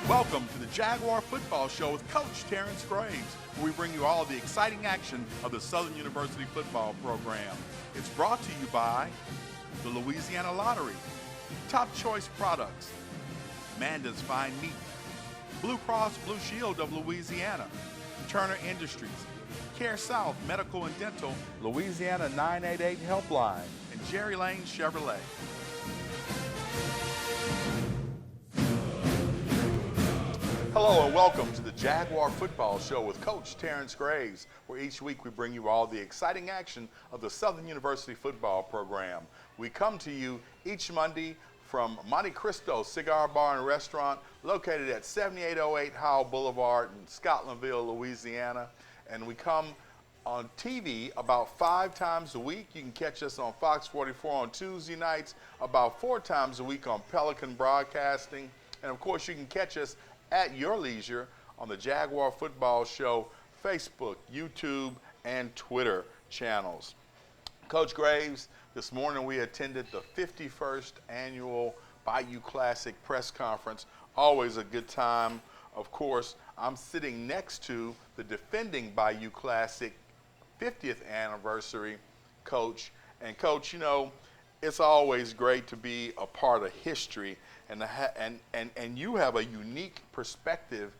Welcome to the Jaguar Football Show with Coach Terrence Graves, where we bring you all the exciting action of the Southern University football program. It's brought to you by the Louisiana Lottery, Top Choice Products, Manda's Fine Meat, Blue Cross Blue Shield of Louisiana, Turner Industries, Care South Medical and Dental, Louisiana 988 Helpline, and Jerry Lane Chevrolet. Hello and welcome to the Jaguar Football Show with Coach Terrence Graves, where each week we bring you all the exciting action of the Southern University football program. We come to you each Monday from Monte Cristo Cigar Bar and Restaurant, located at 7808 Howell Boulevard in Scotlandville, Louisiana. And we come on TV about 5 times a week. You can catch us on Fox 44 on Tuesday nights, about 4 times a week on Pelican Broadcasting. And of course, you can catch us at your leisure on the Jaguar Football Show Facebook, YouTube, and Twitter channels. Coach Graves, this morning we attended the 51st annual Bayou Classic press conference. Always a good time. Of course, I'm sitting next to the defending Bayou Classic 50th anniversary coach. And Coach, you know, it's always great to be a part of history, and you have a unique perspective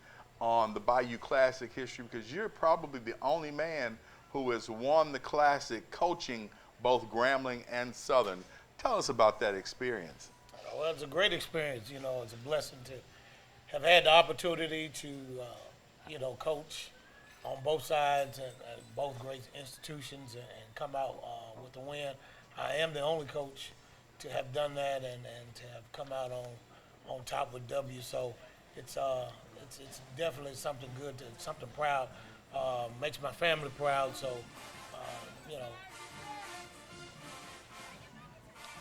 on the Bayou Classic history because you're probably the only man who has won the Classic coaching both Grambling and Southern. Tell us about that experience. Well, it's a great experience. You know, it's a blessing to have had the opportunity to, coach on both sides and both great institutions and come out with the win. I am the only coach to have done that and to have come out on top with W. So it's definitely something good, something proud. Makes my family proud. So,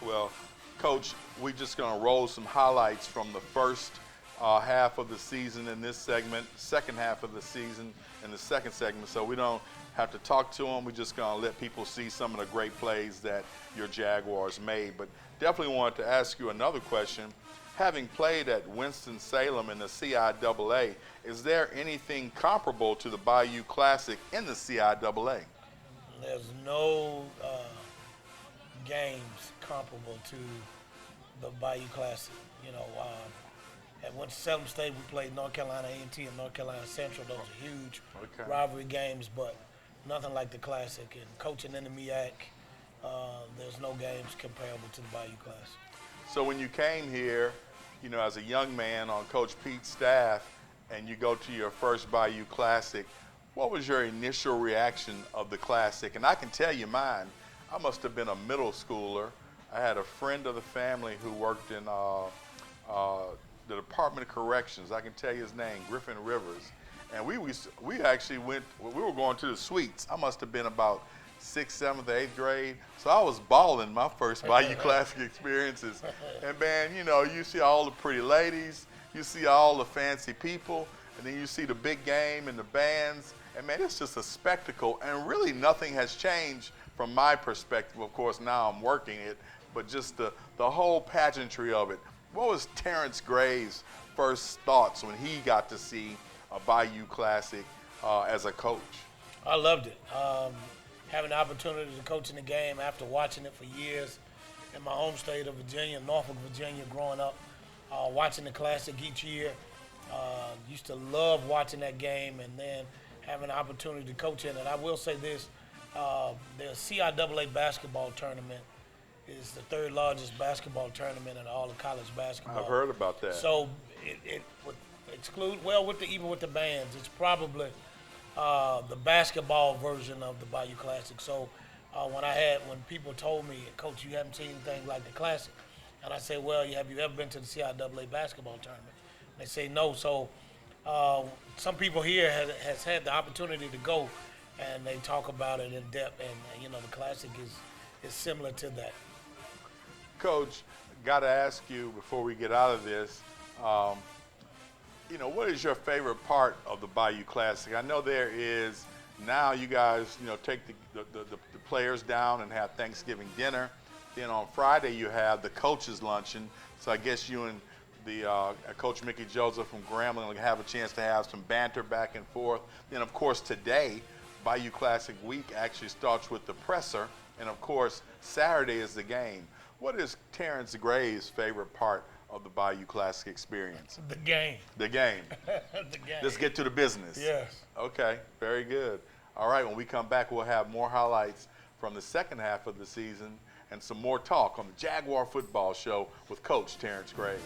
Well, Coach, we're just going to roll some highlights from the first half of the season in this segment, second half of the season in the second segment, so we don't have to talk to them. We're just going to let people see some of the great plays that your Jaguars made. But definitely wanted to ask you another question. Having played at Winston-Salem in the CIAA, is there anything comparable to the Bayou Classic in the CIAA? There's no games comparable to the Bayou Classic. At Winston-Salem State, we played North Carolina A&T and North Carolina Central. Those are huge rivalry games, but nothing like the Classic. And coaching in the MEAC, there's no games comparable to the Bayou Classic. So when you came here, as a young man on Coach Pete's staff, and you go to your first Bayou Classic, what was your initial reaction of the Classic? And I can tell you mine. I must have been a middle schooler. I had a friend of the family who worked in the Department of Corrections. I can tell you his name, Griffin Rivers. And we actually we were going to the suites. I must have been about 6th, 7th, 8th grade. So I was balling my first Bayou Classic experiences. And man, you see all the pretty ladies, you see all the fancy people, and then you see the big game and the bands. And man, it's just a spectacle. And really nothing has changed from my perspective. Of course, now I'm working it, but just the whole pageantry of it. What was Terrence Graves' first thoughts when he got to see a Bayou Classic as a coach? I loved it. Having the opportunity to coach in the game after watching it for years in my home state of Virginia, Norfolk, Virginia, growing up, watching the Classic each year. Used to love watching that game and then having the opportunity to coach in it. I will say this, the CIAA basketball tournament is the 3rd largest basketball tournament in all of college basketball. I've heard about that. So it would exclude, even with the bands, it's probably the basketball version of the Bayou Classic. So when people told me, Coach, you haven't seen anything like the Classic, and I say, well, have you ever been to the CIAA basketball tournament? And they say no. So some people here has had the opportunity to go, and they talk about it in depth, and the Classic is similar to that. Coach, got to ask you before we get out of this, what is your favorite part of the Bayou Classic? I know there is, now you guys, take the players down and have Thanksgiving dinner. Then on Friday you have the coaches luncheon. So I guess you and Coach Mickey Joseph from Grambling will have a chance to have some banter back and forth. Then, of course, today, Bayou Classic Week actually starts with the presser, and of course, Saturday is the game. What is Terrence Gray's favorite part of the Bayou Classic experience? The game. The game. The game. Let's get to the business. Yes. Okay, very good. All right, when we come back, we'll have more highlights from the second half of the season and some more talk on the Jaguar Football Show with Coach Terrence Gray.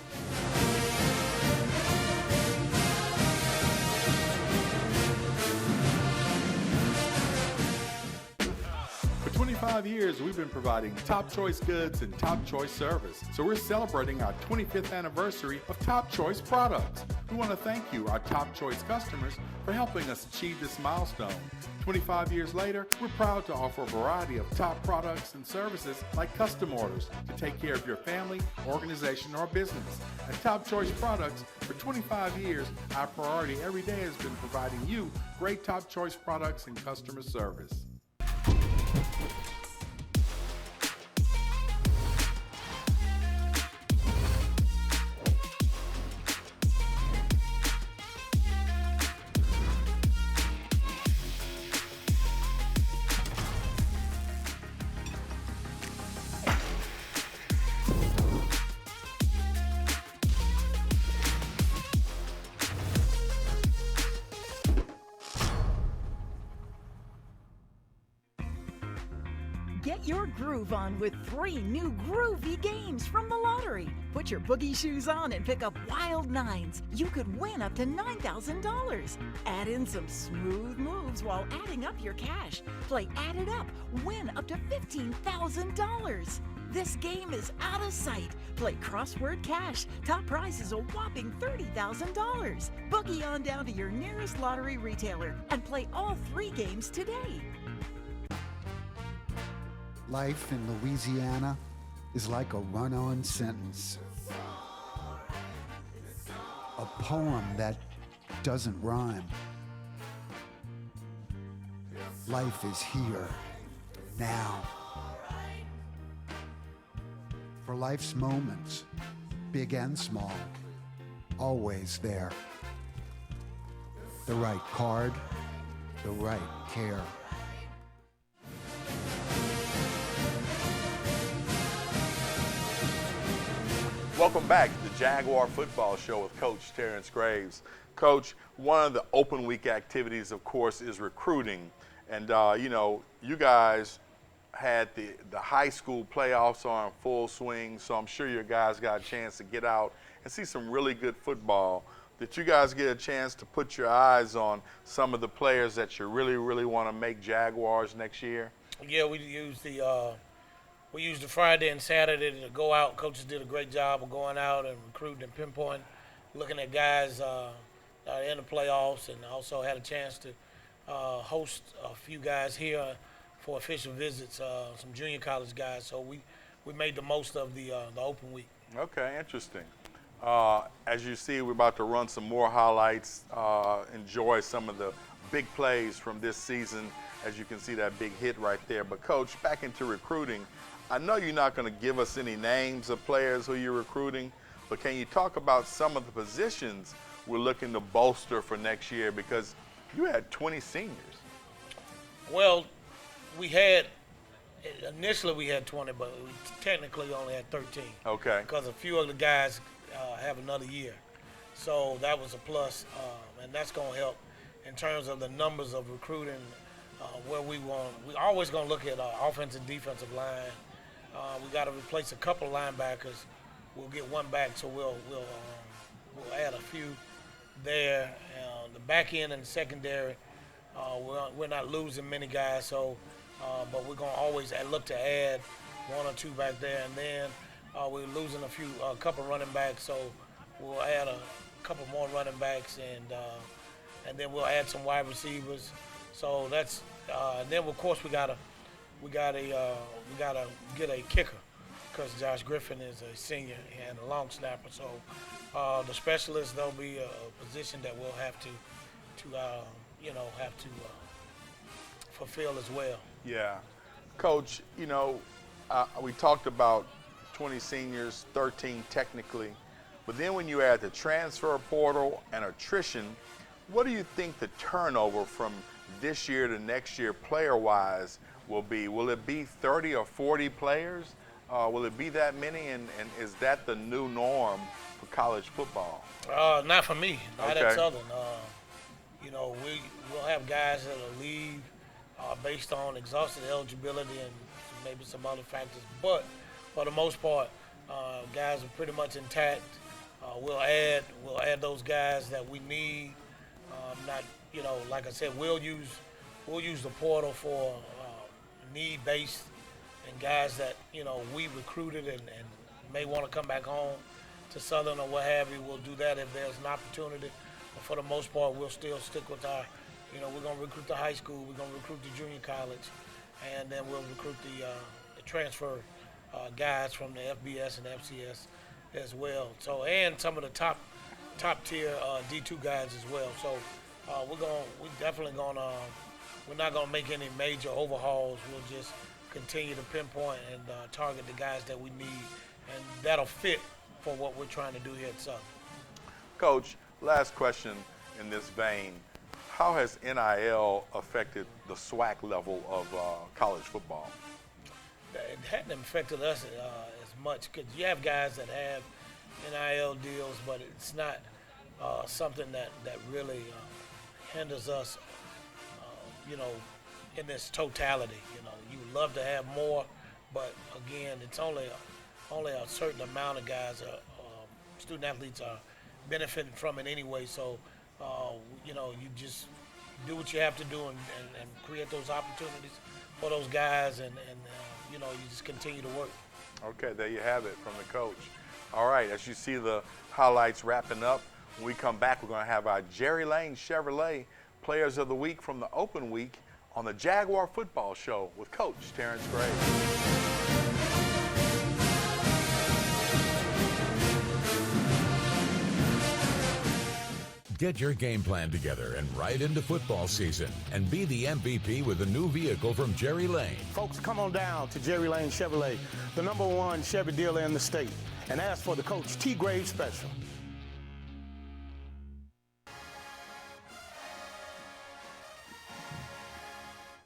For 25 years, we've been providing top choice goods and top choice service. So we're celebrating our 25th anniversary of Top Choice products. We want to thank you, our Top Choice customers, for helping us achieve this milestone. 25 years later, we're proud to offer a variety of top products and services like custom orders to take care of your family, organization, or business. At Top Choice Products, for 25 years, our priority every day has been providing you great Top Choice products and customer service. Get your groove on with 3 new groovy games from the lottery. Put your boogie shoes on and pick up wild nines. You could win up to $9,000. Add in some smooth moves while adding up your cash. Play Add It Up. Win up to $15,000. This game is out of sight. Play Crossword Cash. Top prize is a whopping $30,000. Boogie on down to your nearest lottery retailer and play all 3 games today. Life in Louisiana is like a run-on sentence. A poem that doesn't rhyme. Life is here, now. For life's moments, big and small, always there. The right card, the right care. Welcome back to the Jaguar Football Show with Coach Terrence Graves. Coach, one of the open week activities, of course, is recruiting. And, you guys had the high school playoffs are in full swing, so I'm sure your guys got a chance to get out and see some really good football. Did you guys get a chance to put your eyes on some of the players that you really, really want to make Jaguars next year? Yeah, we used the Friday and Saturday to go out. Coaches did a great job of going out and recruiting and pinpoint, looking at guys in the playoffs, and also had a chance to host a few guys here for official visits, some junior college guys. So we made the most of the open week. Okay, interesting. As you see, we're about to run some more highlights, enjoy some of the big plays from this season. As you can see, that big hit right there. But, Coach, back into recruiting, I know you're not going to give us any names of players who you're recruiting, but can you talk about some of the positions we're looking to bolster for next year? Because you had 20 seniors. Well, initially we had 20, but we technically only had 13. Okay. Because a few of the guys have another year. So that was a plus, and that's going to help in terms of the numbers of recruiting, where we're always going to look at offensive and defensive line. We got to replace a couple of linebackers. We'll get one back, so we'll add a few there. The back end and secondary, we're not losing many guys, so but we're gonna always look to add 1 or 2 back there, and then we're losing a couple running backs, so we'll add a couple more running backs, and then we'll add some wide receivers. So that's and then of course we gotta get a kicker, because Josh Griffin is a senior and a long snapper. So the specialists, there'll be a position that we'll have to fulfill as well. Yeah. Coach, we talked about 20 seniors, 13 technically. But then when you add the transfer portal and attrition, what do you think the turnover from this year to next year player-wise will be? Will it be 30 or 40 players? Will it be that many? And is that the new norm for college football? Not for me. Not Okay. at Southern. We'll have guys that'll leave based on exhausted eligibility and maybe some other factors. But for the most part, guys are pretty much intact. We'll add those guys that we need. Like I said, we'll use the portal for need-based and guys that we recruited and may want to come back home to Southern or what have you. We'll do that if there's an opportunity. But for the most part, we'll still stick with our, we're going to recruit the high school, we're going to recruit the junior college, and then we'll recruit the transfer guys from the FBS and FCS as well. So, and some of the top tier D2 guys as well. So we're not gonna make any major overhauls. We'll just continue to pinpoint and target the guys that we need, and that'll fit for what we're trying to do here at Southern. Coach, last question in this vein. How has NIL affected the SWAC level of college football? It hadn't affected us as much because you have guys that have NIL deals, but it's not something that really hinders us, in this totality. You would love to have more, but again, it's only a certain amount of guys, student athletes are benefiting from it anyway. So, you just do what you have to do and create those opportunities for those guys, and you just continue to work. Okay, there you have it from the coach. All right, as you see the highlights wrapping up, when we come back, we're going to have our Jerry Lane Chevrolet Players of the Week from the Open Week on the Jaguar Football Show with Coach Terrence Graves. Get your game plan together and ride into football season and be the MVP with a new vehicle from Jerry Lane. Folks, come on down to Jerry Lane Chevrolet, the #1 Chevy dealer in the state, and ask for the Coach T. Graves Special.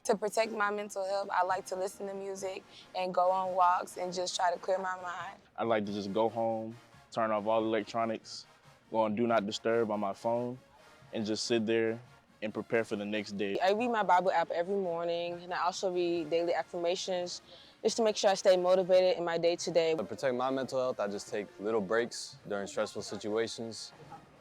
To protect my mental health, I like to listen to music and go on walks and just try to clear my mind. I like to just go home, turn off all electronics, go on Do Not Disturb on my phone, and just sit there and prepare for the next day. I read my Bible app every morning, and I also read daily affirmations just to make sure I stay motivated in my day-to-day. To protect my mental health, I just take little breaks during stressful situations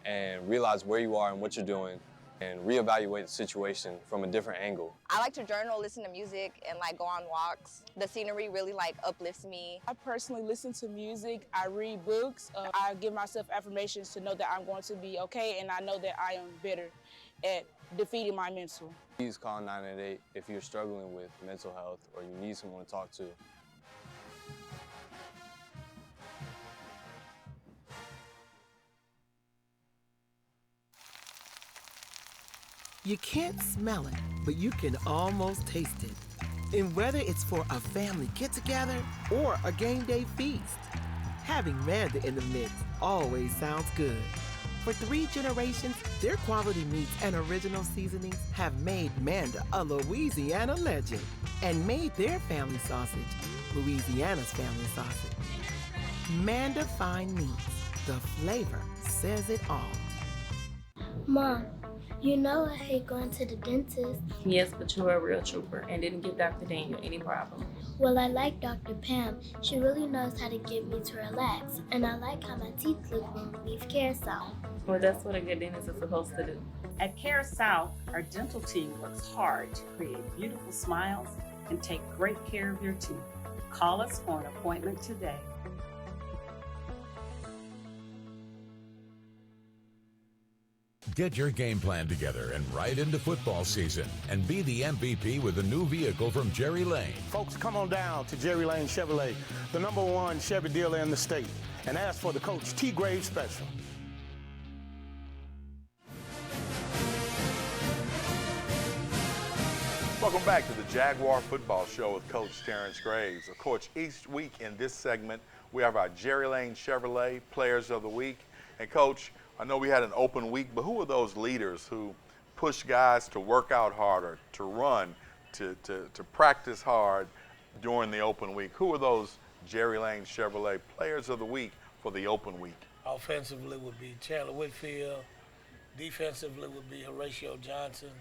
and realize where you are and what you're doing and reevaluate the situation from a different angle. I like to journal, listen to music, and go on walks. The scenery really uplifts me. I personally listen to music, I read books, I give myself affirmations to know that I'm going to be okay, and I know that I am better at defeating my mental. Please call 988 if you're struggling with mental health or you need someone to talk to. You can't smell it, but you can almost taste it. And whether it's for a family get-together or a game day feast, having Manda in the mix always sounds good. For 3 generations, their quality meats and original seasonings have made Manda a Louisiana legend and made their family sausage Louisiana's family sausage. Manda Fine Meats, the flavor says it all. Mom, you know I hate going to the dentist. Yes, but you're a real trooper and didn't give Dr. Daniel any problem. Well, I like Dr. Pam. She really knows how to get me to relax. And I like how my teeth look when we leave Care South. Well, that's what a good dentist is supposed to do. At Care South, our dental team works hard to create beautiful smiles and take great care of your teeth. Call us for an appointment today. Get your game plan together and ride into football season and be the MVP with a new vehicle from Jerry Lane. Folks, come on down to Jerry Lane Chevrolet, the #1 Chevy dealer in the state, and ask for the Coach T. Graves Special. Welcome back to the Jaguar Football Show with Coach Terrence Graves. Of course, each week in this segment, we have our Jerry Lane Chevrolet Players of the Week. And Coach, I know we had an open week, but who are those leaders who push guys to work out harder, to run, to practice hard during the open week? Who are those Jerry Lane Chevrolet Players of the Week for the open week? Offensively would be Chandler Whitfield. Defensively would be Horatio Johnson.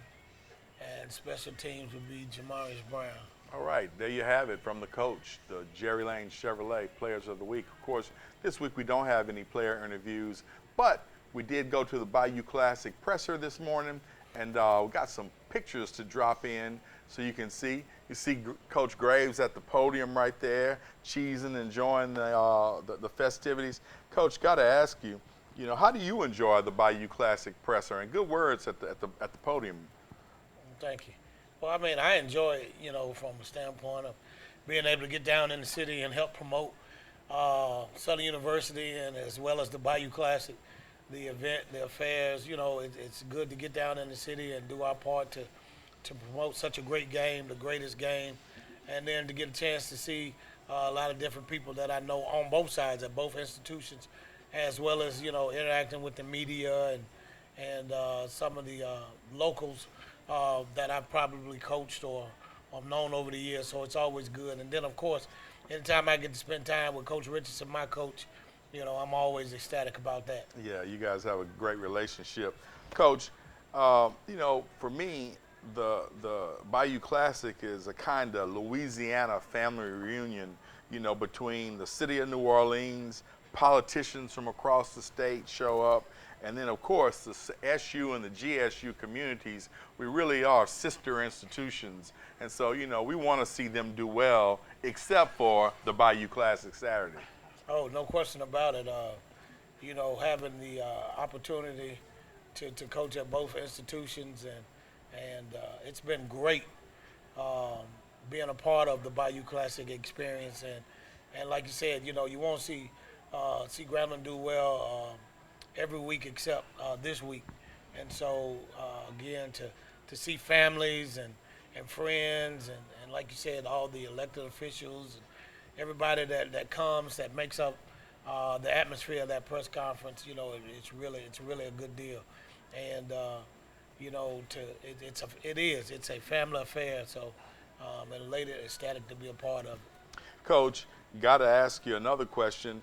And special teams would be Jamarius Brown. All right, there you have it from the coach, the Jerry Lane Chevrolet Players of the Week. Of course, this week we don't have any player interviews, but we did go to the Bayou Classic presser this morning, and we got some pictures to drop in so you can see. You see Coach Graves at the podium right there, cheesing, enjoying the festivities. Coach, got to ask you, how do you enjoy the Bayou Classic presser? And good words at the podium. Thank you. Well, I mean, I enjoy it, from a standpoint of being able to get down in the city and help promote Southern University, and as well as the Bayou Classic, the event, the affairs. It's good to get down in the city and do our part to promote such a great game, the greatest game, and then to get a chance to see a lot of different people that I know on both sides at both institutions, as well as interacting with the media and some of the locals that I've probably coached or known over the years. So it's always good. And then, of course, anytime I get to spend time with Coach Richardson, my coach, I'm always ecstatic about that. Yeah, you guys have a great relationship. Coach, for me, the Bayou Classic is a kind of Louisiana family reunion, between the city of New Orleans, politicians from across the state show up, and then, of course, the SU and the GSU communities. We really are sister institutions. And so, we want to see them do well, except for the Bayou Classic Saturday. Oh, no question about it. Having the opportunity to coach at both institutions, and it's been great being a part of the Bayou Classic experience. And like you said, you won't see Grambling do well every week except this week. And so, again, to see families and friends and like you said, all the elected officials and everybody that comes, that makes up the atmosphere of that press conference, it's really a good deal. And, it's a family affair. So, and later ecstatic to be a part of it. Coach, got to ask you another question.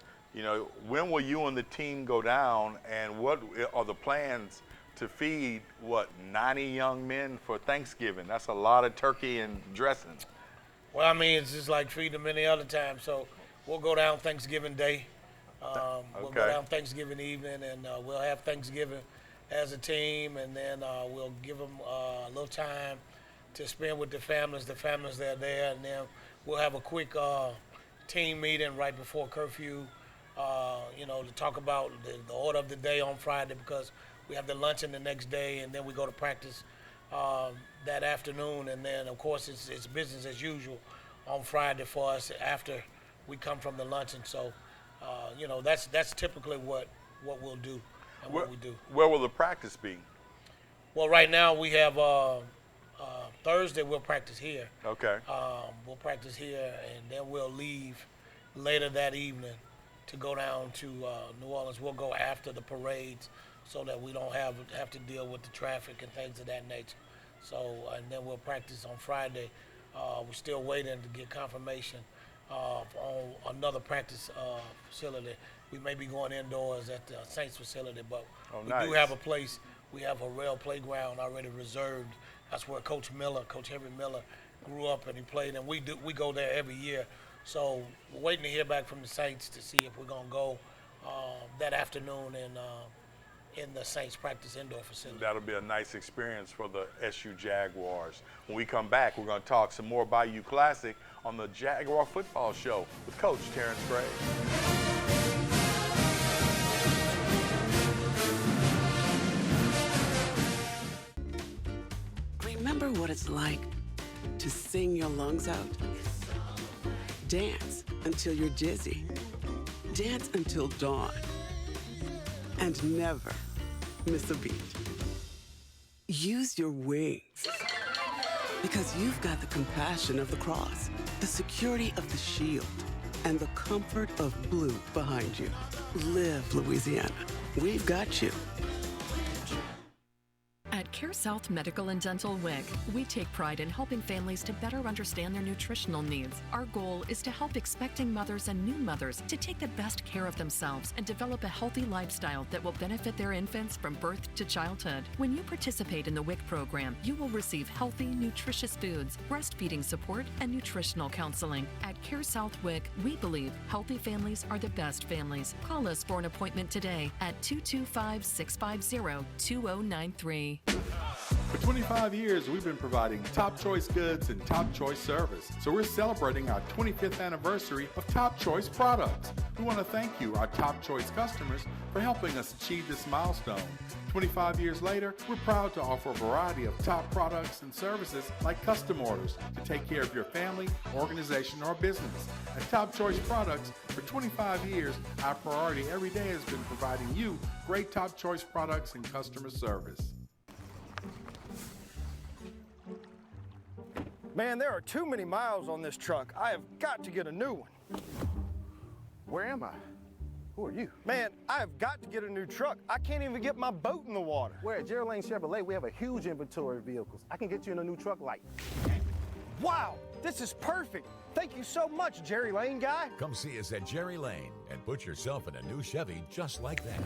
When will you and the team go down, and what are the plans to feed, 90 young men for Thanksgiving? That's a lot of turkey and dressing. Well, I mean, it's just like feeding them any other time. So we'll go down Thanksgiving Day. We'll go down Thanksgiving evening, and we'll have Thanksgiving as a team, and then we'll give them a little time to spend with the families that are there, and then we'll have a quick team meeting right before curfew. To talk about the order of the day on Friday, because we have the luncheon the next day, and then we go to practice that afternoon, and then of course it's business as usual on Friday for us after we come from the luncheon. So that's typically what we'll do and what we do. Where will the practice be? Well, right now we have Thursday we'll practice here. Okay. We'll practice here, and then we'll leave later that evening to go down to New Orleans. We'll go after the parades so that we don't have to deal with the traffic and things of that nature. So, and then we'll practice on Friday. We're still waiting to get confirmation on another practice facility. We may be going indoors at the Saints facility, but we do have a place. We have a rail playground already reserved. That's where Coach Henry Miller, grew up, and he played, and we go there every year. So we're waiting to hear back from the Saints to see if we're going to go that afternoon in the Saints practice indoor facility. That'll be a nice experience for the SU Jaguars. When we come back, we're going to talk some more Bayou Classic on the Jaguar Football Show with Coach Terrence Graves. Remember what it's like to sing your lungs out? Dance until you're dizzy. Dance until dawn. And never miss a beat. Use your wings. Because you've got the compassion of the cross, the security of the shield, and the comfort of blue behind you. Live Louisiana. we've got you. At Care South Medical and Dental WIC, we take pride in helping families to better understand their nutritional needs. Our goal is to help expecting mothers and new mothers to take the best care of themselves and develop a healthy lifestyle that will benefit their infants from birth to childhood. When you participate in the WIC program, you will receive healthy, nutritious foods, breastfeeding support, and nutritional counseling. At Care South WIC, we believe healthy families are the best families. Call us for an appointment today at 225-650-2093. For 25 years, we've been providing top choice goods and top choice service. So we're celebrating our 25th anniversary of Top Choice products. We want to thank you, our Top Choice customers, for helping us achieve this milestone. 25 years later, we're proud to offer a variety of top products and services like custom orders to take care of your family, organization, or business. At Top Choice Products, for 25 years, our priority every day has been providing you great Top Choice products and customer service. Man, there are too many miles on this truck. I have got to get a new one. Where am I? Who are you? Man, I have got to get a new truck. I can't even get my boat in the water. We're at Jerry Lane Chevrolet. We have a huge inventory of vehicles. I can get you in a new truck like. Wow, this is perfect. Thank you so much, Jerry Lane guy. Come see us at Jerry Lane and put yourself in a new Chevy just like that.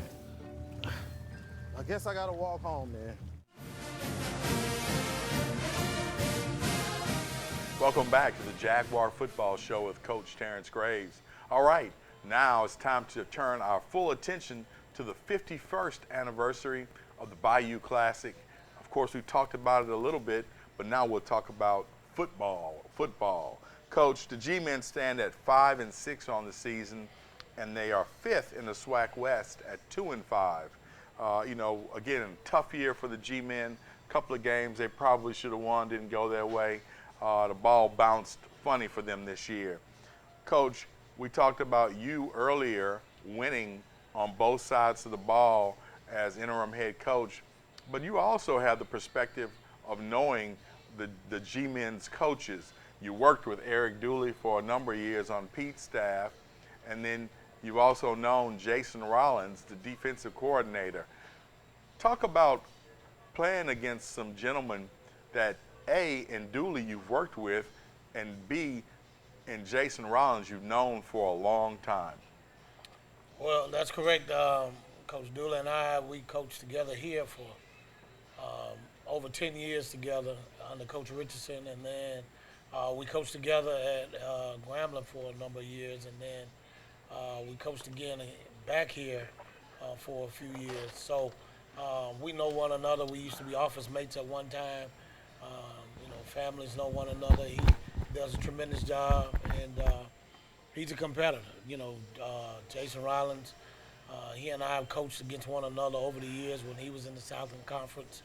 I guess I gotta walk home, man. Welcome back to the Jaguar Football Show with Coach Terrence Graves. All right, now it's time to turn our full attention to the 51st anniversary of the Bayou Classic. Of course, we talked about it a little bit, but now we'll talk about football. Coach, the G-men stand at 5-6 on the season, and they are 5th in the SWAC West at 2-5. Again, tough year for the G-men. A couple of games they probably should have won, didn't go their way. The ball bounced funny for them this year. Coach, we talked about you earlier winning on both sides of the ball as interim head coach, but you also have the perspective of knowing the G-men's coaches. You worked with Eric Dooley for a number of years on Pete's staff, and then you've also known Jason Rollins, the defensive coordinator. Talk about playing against some gentlemen that A, in Dooley you've worked with, and B, in Jason Rollins you've known for a long time. Well, that's correct. Coach Dooley and I, we coached together here for over 10 years together under Coach Richardson, and then we coached together at Grambling for a number of years, and then we coached again back here for a few years. So we know one another. We used to be office mates at one time. Families know one another. He does a tremendous job, and he's a competitor. Jason Rollins, he and I have coached against one another over the years when he was in the Southern Conference,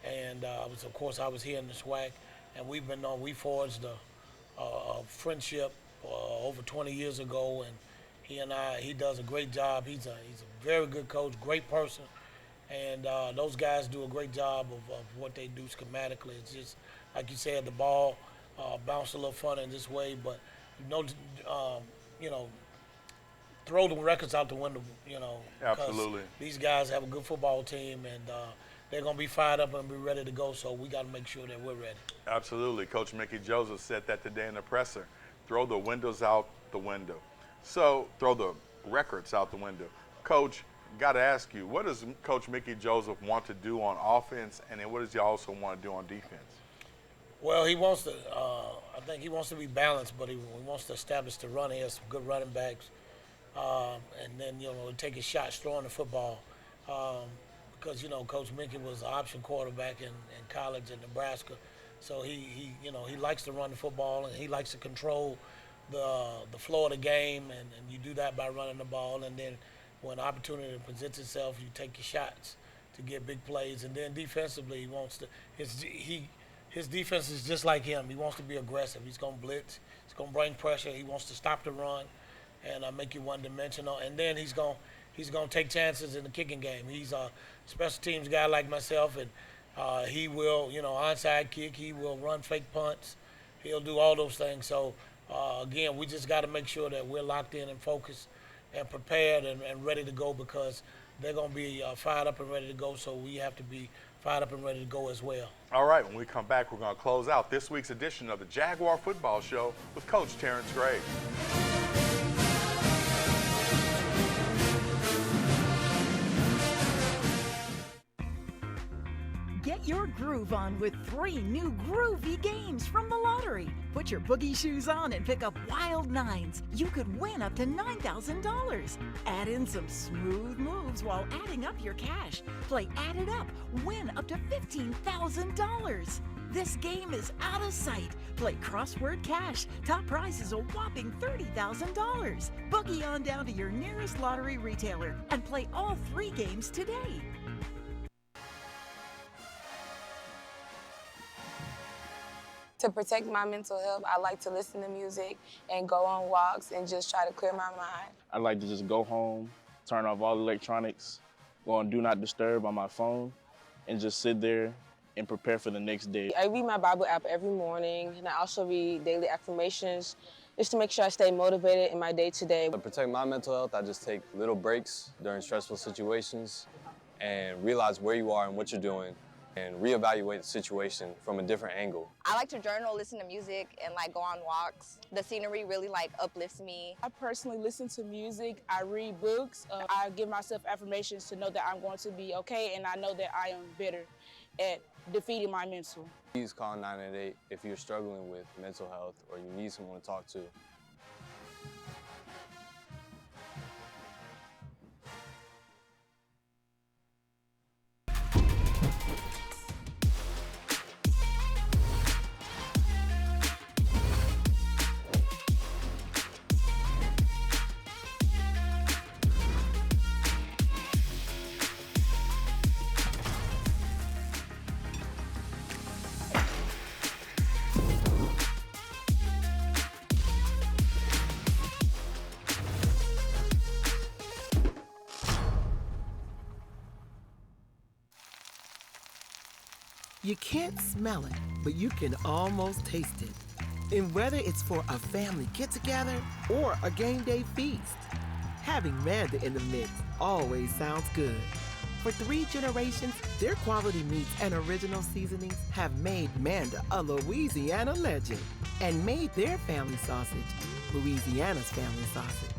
and of course I was here in the SWAC, and we forged a friendship over 20 years ago, and he does a great job. He's a very good coach, great person, and those guys do a great job of what they do schematically. It's just, like you said, the ball bounced a little funny in this way, but throw the records out the window, Absolutely. These guys have a good football team, and they're going to be fired up and be ready to go, so we got to make sure that we're ready. Absolutely. Coach Mickey Joseph said that today in the presser. Throw the windows out the window. So throw the records out the window. Coach, got to ask you, what does Coach Mickey Joseph want to do on offense, and then what does he also want to do on defense? Well, he wants to. I think he wants to be balanced, but he wants to establish the run. He has some good running backs, and then take his shots throwing the football, because Coach Mickey was an option quarterback in college in Nebraska, so he likes to run the football, and he likes to control the flow of the game, and you do that by running the ball, and then when opportunity presents itself, you take your shots to get big plays, and then defensively, he wants to. His defense is just like him. He wants to be aggressive. He's going to blitz. He's going to bring pressure. He wants to stop the run and make you one-dimensional. And then he's going to take chances in the kicking game. He's a special teams guy like myself, and he will, onside kick. He will run fake punts. He'll do all those things. So, again, we just got to make sure that we're locked in and focused and prepared and ready to go, because they're going to be fired up and ready to go, so we have to be fired up and ready to go as well. All right, when we come back, we're going to close out this week's edition of the Jaguar Football Show with Coach Terrence Graves. Get your groove on with 3 new groovy games from the lottery. Put your boogie shoes on and pick up wild nines. You could win up to $9,000. Add in some smooth moves while adding up your cash. Play Add It Up. Win up to $15,000. This game is out of sight. Play Crossword Cash. Top prize is a whopping $30,000. Boogie on down to your nearest lottery retailer and play all 3 games today. To protect my mental health, I like to listen to music and go on walks and just try to clear my mind. I like to just go home, turn off all electronics, go on Do Not Disturb on my phone, and just sit there and prepare for the next day. I read my Bible app every morning, and I also read daily affirmations just to make sure I stay motivated in my day-to-day. To protect my mental health, I just take little breaks during stressful situations and realize where you are and what you're doing, and reevaluate the situation from a different angle. I like to journal, listen to music, and like go on walks. The scenery really like uplifts me. I personally listen to music, I read books, I give myself affirmations to know that I'm going to be okay, and I know that I am better at defeating my mental. Please call 988 if you're struggling with mental health or you need someone to talk to. You can't smell it, but you can almost taste it. And whether it's for a family get-together or a game day feast, having Manda in the mix always sounds good. For 3 generations, their quality meats and original seasonings have made Manda a Louisiana legend and made their family sausage Louisiana's family sausage.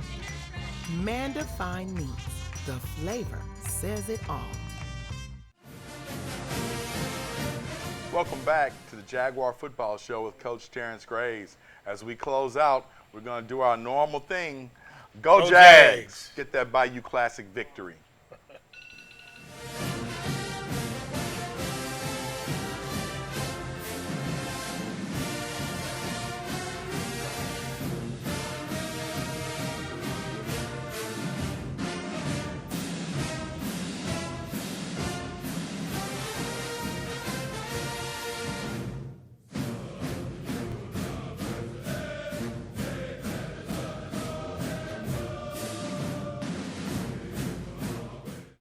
Manda Fine Meats, the flavor says it all. Welcome back to the Jaguar Football Show with Coach Terrence Graves. As we close out, we're going to do our normal thing. Go Jags! Get that Bayou Classic victory.